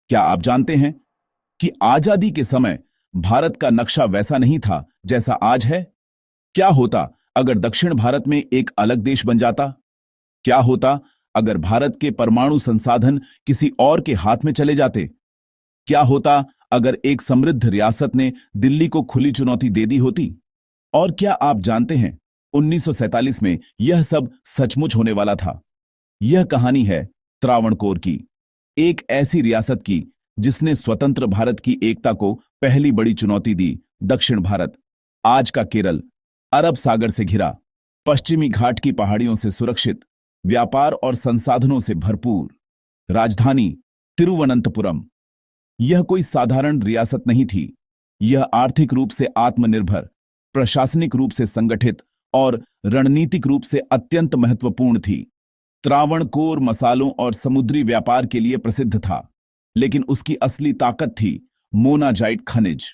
क्या आप जानते हैं कि आजादी के समय भारत का नक्शा वैसा नहीं था जैसा आज है? क्या होता अगर दक्षिण भारत में एक अलग देश बन जाता? क्या होता अगर भारत के परमाणु संसाधन किसी और के हाथ में चले जाते? क्या होता अगर एक समृद्ध रियासत ने दिल्ली को खुली चुनौती दे दी होती? और क्या आप जानते हैं 1947 में यह सब सचमुच होने वाला था? यह कहानी है त्रावणकोर की, एक ऐसी रियासत की जिसने स्वतंत्र भारत की एकता को पहली बड़ी चुनौती दी। दक्षिण भारत, आज का केरल, अरब सागर से घिरा, पश्चिमी घाट की पहाड़ियों से सुरक्षित, व्यापार और संसाधनों से भरपूर, राजधानी तिरुवनंतपुरम। यह कोई साधारण रियासत नहीं थी। यह आर्थिक रूप से आत्मनिर्भर, प्रशासनिक रूप से संगठित और रणनीतिक रूप से अत्यंत महत्वपूर्ण थी। त्रावणकोर मसालों और समुद्री व्यापार के लिए प्रसिद्ध था, लेकिन उसकी असली ताकत थी मोनाजाइट खनिज।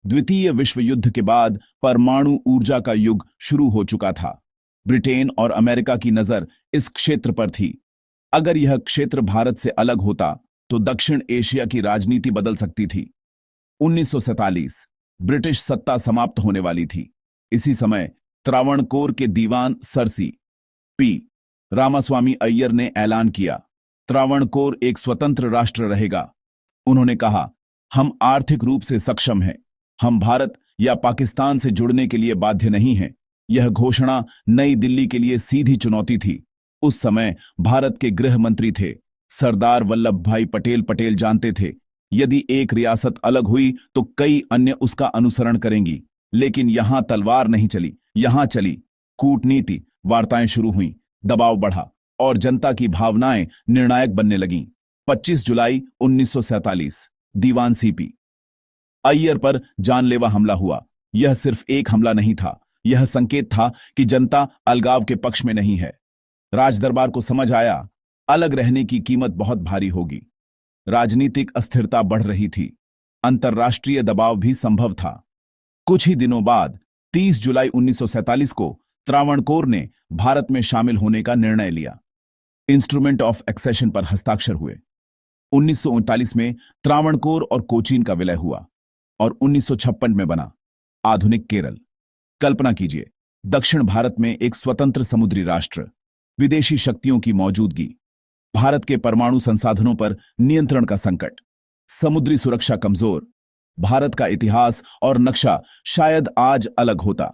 द्वितीय विश्व युद्ध के बाद परमाणु ऊर्जा का युग शुरू हो चुका था। ब्रिटेन और अमेरिका की नजर इस क्षेत्र पर थी। अगर यह क्षेत्र भारत से अलग होता तो दक्षिण एशिया की राजनीति बदल सकती थी। 1947 ब्रिटिश सत्ता समाप्त होने वाली थी। इसी समय त्रावणकोर के दीवान सर सी.पी. रामास्वामी अय्यर ने ऐलान किया, त्रावणकोर एक स्वतंत्र राष्ट्र रहेगा। उन्होंने कहा, हम आर्थिक रूप से सक्षम हैं, हम भारत या पाकिस्तान से जुड़ने के लिए बाध्य नहीं हैं। यह घोषणा नई दिल्ली के लिए सीधी चुनौती थी। उस समय भारत के गृह मंत्री थे सरदार वल्लभ भाई पटेल जानते थे, यदि एक रियासत अलग हुई तो कई अन्य उसका अनुसरण करेंगी। लेकिन यहां तलवार नहीं चली, यहां चली कूटनीति। वार्ताएं शुरू हुईं, दबाव बढ़ा और जनता की भावनाएं निर्णायक बनने लगीं। 25 जुलाई 1947 दीवान सी.पी. अय्यर पर जानलेवा हमला हुआ। यह सिर्फ एक हमला नहीं था, यह संकेत था कि जनता अलगाव के पक्ष में नहीं है। राजदरबार को समझ आया, अलग रहने की कीमत बहुत भारी होगी। राजनीतिक अस्थिरता बढ़ रही थी, अंतर्राष्ट्रीय दबाव भी संभव था। कुछ ही दिनों बाद 30 जुलाई 1947 को त्रावणकोर ने भारत में शामिल होने का निर्णय लिया। इंस्ट्रूमेंट ऑफ एक्सेशन पर हस्ताक्षर हुए। 1939 में त्रावणकोर और कोचीन का विलय हुआ और 1956 में बना आधुनिक केरल। कल्पना कीजिए, दक्षिण भारत में एक स्वतंत्र समुद्री राष्ट्र, विदेशी शक्तियों की मौजूदगी, भारत के परमाणु संसाधनों पर नियंत्रण का संकट, समुद्री सुरक्षा कमजोर। भारत का इतिहास और नक्शा शायद आज अलग होता।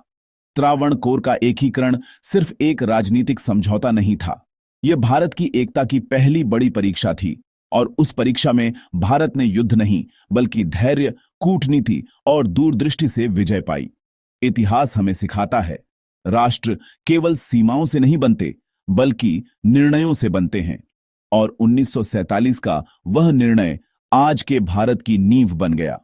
त्रावणकोर का एकीकरण सिर्फ एक राजनीतिक समझौता नहीं था, यह भारत की एकता की पहली बड़ी परीक्षा थी। और उस परीक्षा में भारत ने युद्ध नहीं बल्कि धैर्य, कूटनीति और दूरदृष्टि से विजय पाई। इतिहास हमें सिखाता है, राष्ट्र केवल सीमाओं से नहीं बनते बल्कि निर्णयों से बनते हैं। और 1947 का वह निर्णय आज के भारत की नींव बन गया।